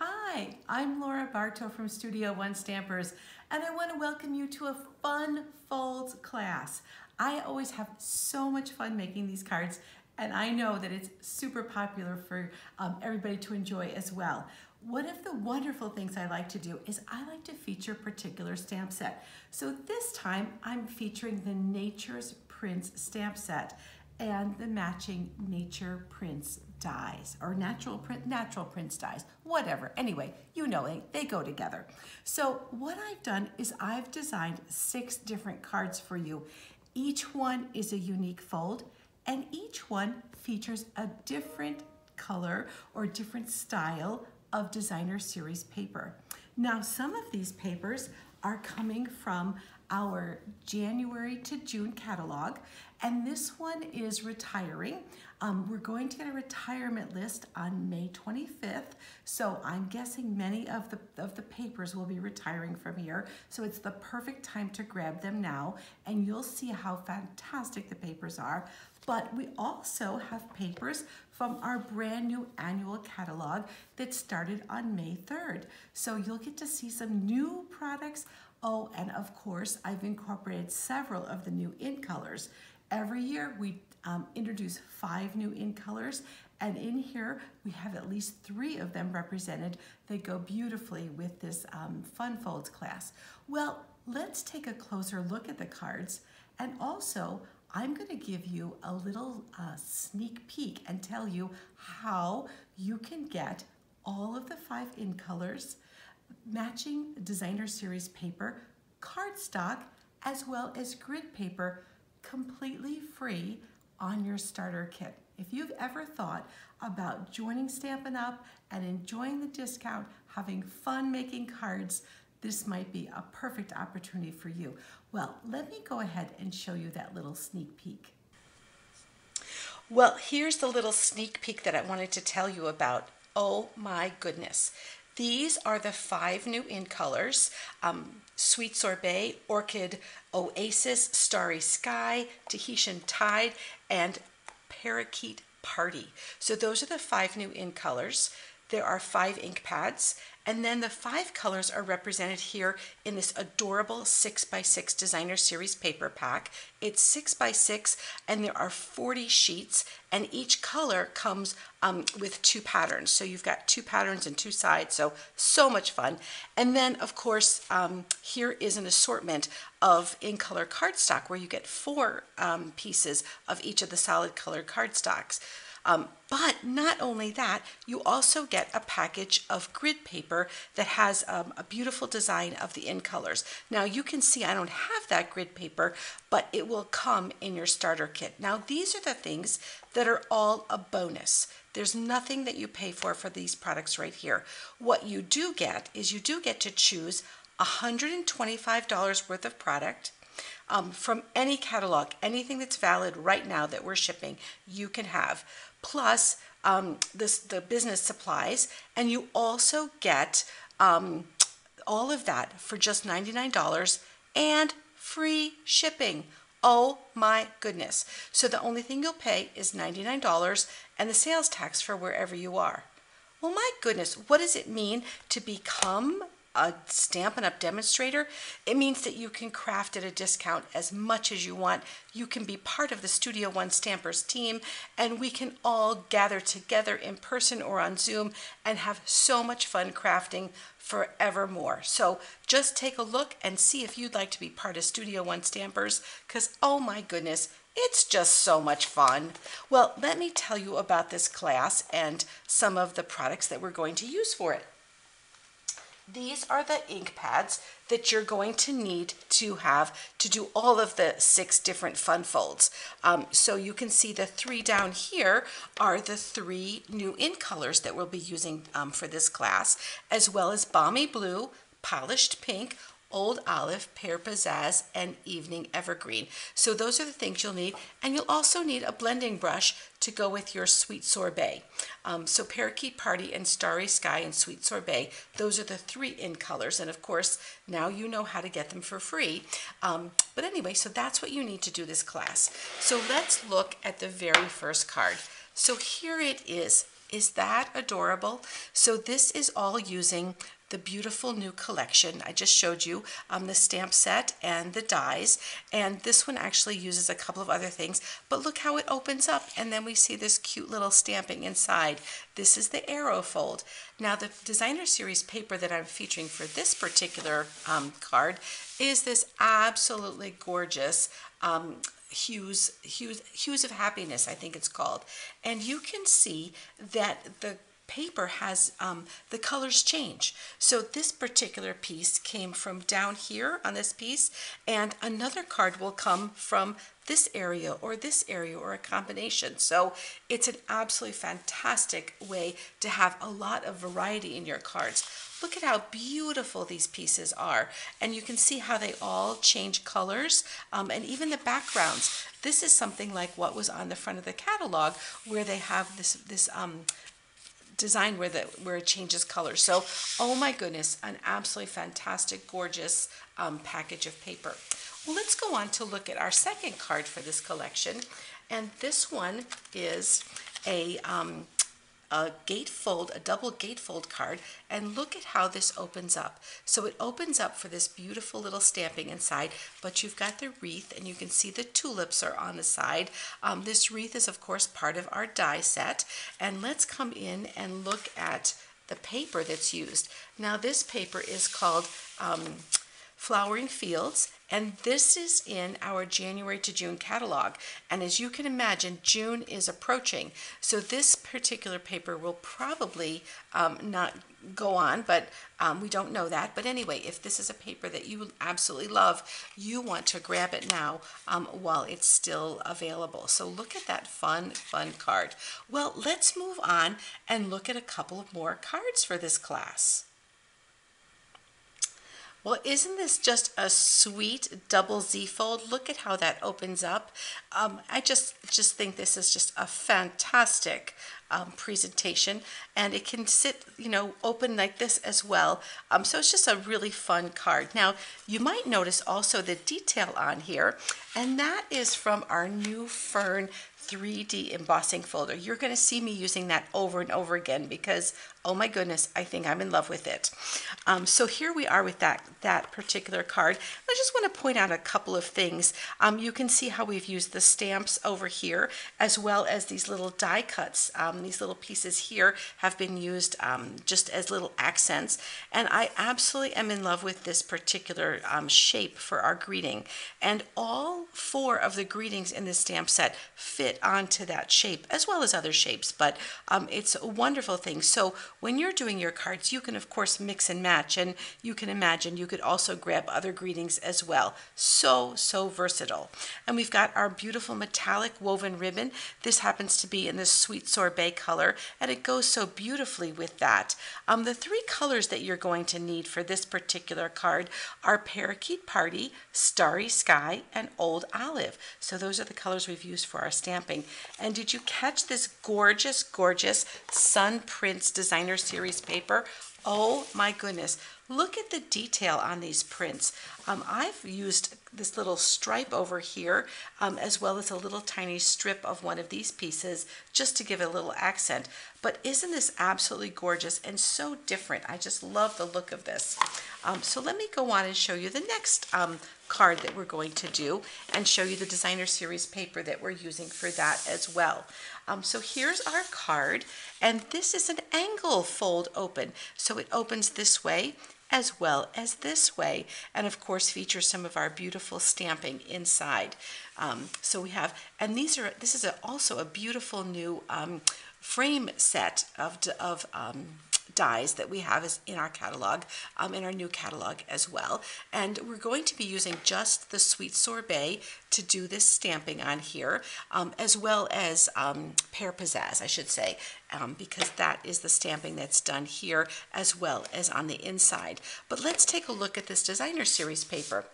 Hi, I'm Laura Bartow from Studio One Stampers, and I want to welcome you to a fun folds class. I always have so much fun making these cards, and I know that it's super popular for everybody to enjoy as well. One of the wonderful things I like to do is I like to feature a particular stamp set. So this time I'm featuring the Nature's Prints stamp set and the matching Nature Prints dies, or natural prints dies, whatever. Anyway, you know they go together. So what I've done is I've designed 6 different cards for you. Each one is a unique fold, and each one features a different color or different style of designer series paper. Now, some of these papers are coming from our January to June catalog, and this one is retiring. We're going to get a retirement list on May 25th, so I'm guessing many of the papers will be retiring from here, so it's the perfect time to grab them now, and you'll see how fantastic the papers are. But we also have papers from our brand new annual catalog that started on May 3rd. So you'll get to see some new products. Oh, and of course, I've incorporated several of the new ink colors. Every year we introduce 5 new ink colors, and in here we have at least 3 of them represented that go beautifully with this Fun Folds class. Well, let's take a closer look at the cards, and also I'm going to give you a little sneak peek and tell you how you can get all of the 5 ink colors, matching designer series paper, cardstock, as well as grid paper, completely free on your starter kit. If you've ever thought about joining Stampin' Up! And enjoying the discount, having fun making cards, this might be a perfect opportunity for you. Well, let me go ahead and show you that little sneak peek. Well, here's the little sneak peek that I wanted to tell you about. Oh my goodness. These are the 5 new ink colors: Sweet Sorbet, Orchid Oasis, Starry Sky, Tahitian Tide, and Parakeet Party. So those are the 5 new ink colors. There are 5 ink pads, and then the 5 colors are represented here in this adorable 6x6 designer series paper pack. It's 6x6, and there are 40 sheets, and each color comes with 2 patterns. So you've got 2 patterns and 2 sides, so much fun. And then, of course, here is an assortment of ink color cardstock where you get 4 pieces of each of the solid colored cardstocks. But not only that, you also get a package of grid paper that has a beautiful design of the ink colors. Now you can see I don't have that grid paper, but it will come in your starter kit. Now these are the things that are all a bonus. There's nothing that you pay for these products right here. What you do get is you do get to choose $125 worth of product. From any catalog, anything that's valid right now that we're shipping, you can have, plus the business supplies, and you also get all of that for just $99 and free shipping. Oh my goodness. So the only thing you'll pay is $99 and the sales tax for wherever you are. Well, my goodness, what does it mean to become a Stampin' Up! Demonstrator? It means that you can craft at a discount as much as you want. You can be part of the Studio One Stampers team, and we can all gather together in person or on Zoom and have so much fun crafting forevermore. So just take a look and see if you'd like to be part of Studio One Stampers, because oh my goodness, it's just so much fun. Well, let me tell you about this class and some of the products that we're going to use for it. These are the ink pads that you're going to need to have to do all of the 6 different fun folds. So you can see the 3 down here are the 3 new ink colors that we'll be using for this class, as well as Balmy Blue, Polished Pink, Old Olive, Pear Pizzazz, and Evening Evergreen. So those are the things you'll need, and you'll also need a blending brush to go with your Sweet Sorbet. So Parakeet Party and Starry Sky and Sweet Sorbet, those are the 3 ink colors, and of course now you know how to get them for free. But anyway, so that's what you need to do this class. So let's look at the very first card. So here it is. Is that adorable? So this is all using the beautiful new collection I just showed you, the stamp set and the dies. And this one actually uses a couple of other things, but look how it opens up, and then we see this cute little stamping inside. This is the arrow fold. Now the designer series paper that I'm featuring for this particular card is this absolutely gorgeous Hues of Happiness, I think it's called. And you can see that the paper has the colors change. So this particular piece came from down here on this piece, and another card will come from this area or a combination. So it's an absolutely fantastic way to have a lot of variety in your cards. Look at how beautiful these pieces are, and you can see how they all change colors, and even the backgrounds. This is something like what was on the front of the catalog, where they have this design where it changes color. So, oh my goodness, an absolutely fantastic, gorgeous package of paper. Well, let's go on to look at our second card for this collection, and this one is a gatefold, a double gatefold card, and look at how this opens up. So it opens up for this beautiful little stamping inside, but you've got the wreath, and you can see the tulips are on the side. This wreath is of course part of our die set, and let's come in and look at the paper that's used. Now this paper is called Flowering Fields, and this is in our January to June catalog. And as you can imagine, June is approaching. So this particular paper will probably not go on, but we don't know that. But anyway, if this is a paper that you absolutely love, you want to grab it now while it's still available. So look at that fun card. Well, let's move on and look at a couple of more cards for this class. Well, isn't this just a sweet double Z fold? Look at how that opens up. I just think this is just a fantastic presentation, and it can sit, open like this as well. So it's just a really fun card. Now, you might notice also the detail on here, and that is from our new Fern 3D embossing folder. You're going to see me using that over and over again because, oh my goodness, I think I'm in love with it. So here we are with that particular card. I just want to point out a couple of things. You can see how we've used the stamps over here, as well as these little die cuts. These little pieces here have been used just as little accents, and I absolutely am in love with this particular shape for our greeting. And all 4 of the greetings in this stamp set fit onto that shape, as well as other shapes, but it's a wonderful thing. So when you're doing your cards, you can of course mix and match, and you can imagine you could also grab other greetings as well. So versatile. And we've got our beautiful metallic woven ribbon. This happens to be in this sweet sorbet color, and it goes so beautifully with that. The 3 colors that you're going to need for this particular card are Parakeet Party, Starry Sky, and Old Olive. So those are the colors we've used for our stamping. And did you catch this gorgeous Sun Prints Designer Series paper? Oh my goodness. Look at the detail on these prints. I've used this little stripe over here, as well as a little tiny strip of one of these pieces, just to give it a little accent. But isn't this absolutely gorgeous and so different? I just love the look of this. So let me go on and show you the next card that we're going to do, and show you the designer series paper that we're using for that as well. So here's our card, and this is an angle fold open. So it opens this way as well as this way, and of course features some of our beautiful stamping inside. So we have, and this is also a beautiful new frame set of dies that we have in our catalog, in our new catalog as well. And we're going to be using just the Sweet Sorbet to do this stamping on here, as well as Pear Pizzazz, I should say, because that is the stamping that's done here as well as on the inside. But let's take a look at this designer series paper.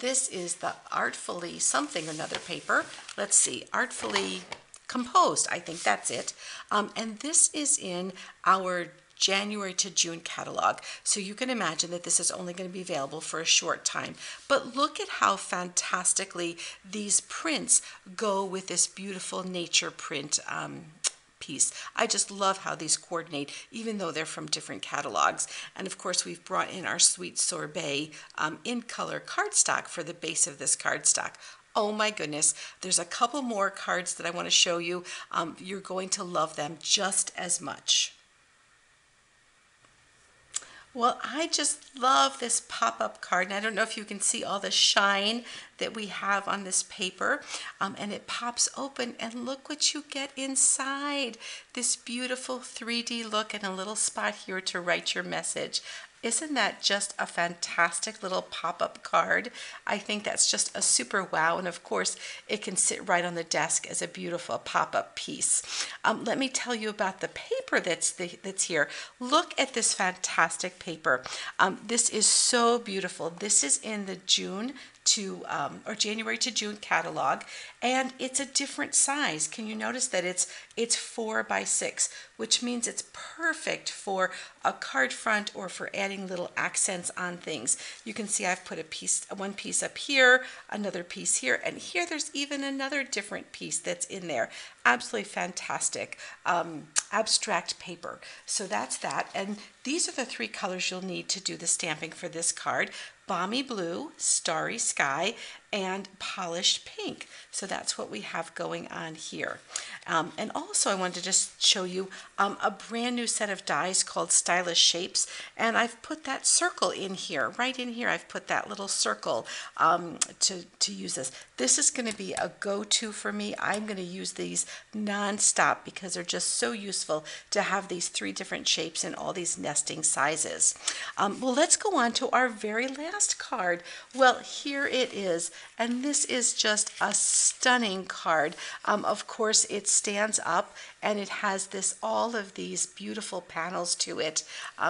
This is the Artfully Something or Another paper. Let's see, Artfully Composed, I think that's it. And this is in our January to June catalog. So you can imagine that this is only going to be available for a short time. But look at how fantastically these prints go with this beautiful nature print piece. I just love how these coordinate, even though they're from different catalogs. And of course, we've brought in our Sweet Sorbet in color cardstock for the base of this cardstock. Oh my goodness, there's a couple more cards that I want to show you. You're going to love them just as much. Well, I just love this pop-up card, and I don't know if you can see all the shine that we have on this paper, and it pops open, and look what you get inside. This beautiful 3D look and a little spot here to write your message. Isn't that just a fantastic little pop-up card? I think that's just a super wow, and of course it can sit right on the desk as a beautiful pop-up piece. Let me tell you about the paper that's here. Look at this fantastic paper. This is so beautiful. This is in the January to June catalog, and it's a different size. Can you notice that it's 4 by 6, which means it's perfect for a card front or for adding little accents on things. You can see I've put one piece up here, another piece here, and here there's even another different piece that's in there. Absolutely fantastic abstract paper. So that's that, and these are the 3 colors you'll need to do the stamping for this card: Balmy Blue, Starry Sky, and Polished Pink. So that's what we have going on here. And also I wanted to just show you a brand new set of dies called Stylish Shapes, and I've put that circle in here. Right in here I've put that little circle to use this. This is going to be a go-to for me. I'm going to use these non-stop because they're just so useful to have these 3 different shapes and all these nesting sizes. Well, let's go on to our very last card. Well, here it is, and this is just a stunning card. Of course, it stands up and it has all of these beautiful panels to it.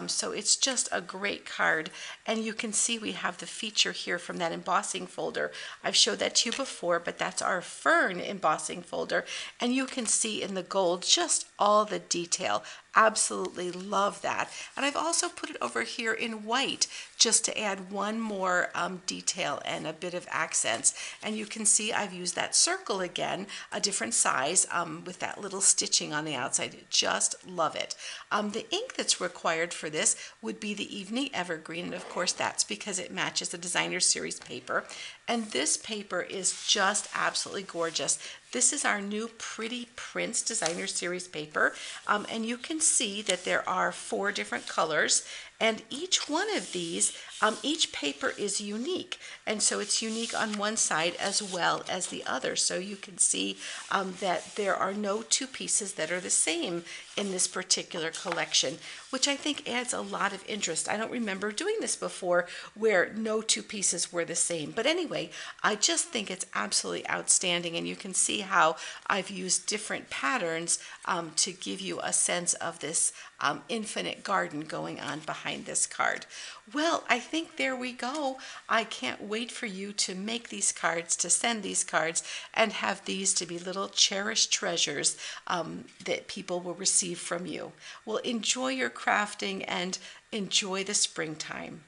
So it's just a great card, and you can see we have the feature here from that embossing folder. I've showed that to you before, but that's our fern embossing folder, and you can see in the gold just all the detail. Absolutely love that. And I've also put it over here in white just to add one more detail and a bit of accents. And you can see I've used that circle again, a different size, with that little stitching on the outside. Just love it. The ink that's required for this would be the Evening Evergreen, and of course that's because it matches the Designer Series paper. And this paper is just absolutely gorgeous. This is our new Pretty Prints Designer Series paper, and you can see that there are 4 different colors, and each one of these, each paper is unique, and so it's unique on one side as well as the other. So you can see that there are no 2 pieces that are the same in this particular collection, which I think adds a lot of interest. I don't remember doing this before where no 2 pieces were the same, but anyway, I just think it's absolutely outstanding, and you can see how I've used different patterns to give you a sense of this infinite garden going on behind this card. Well, I think there we go. I can't wait for you to make these cards, to send these cards, and have these to be little cherished treasures that people will receive from you. Well, enjoy your crafting and enjoy the springtime.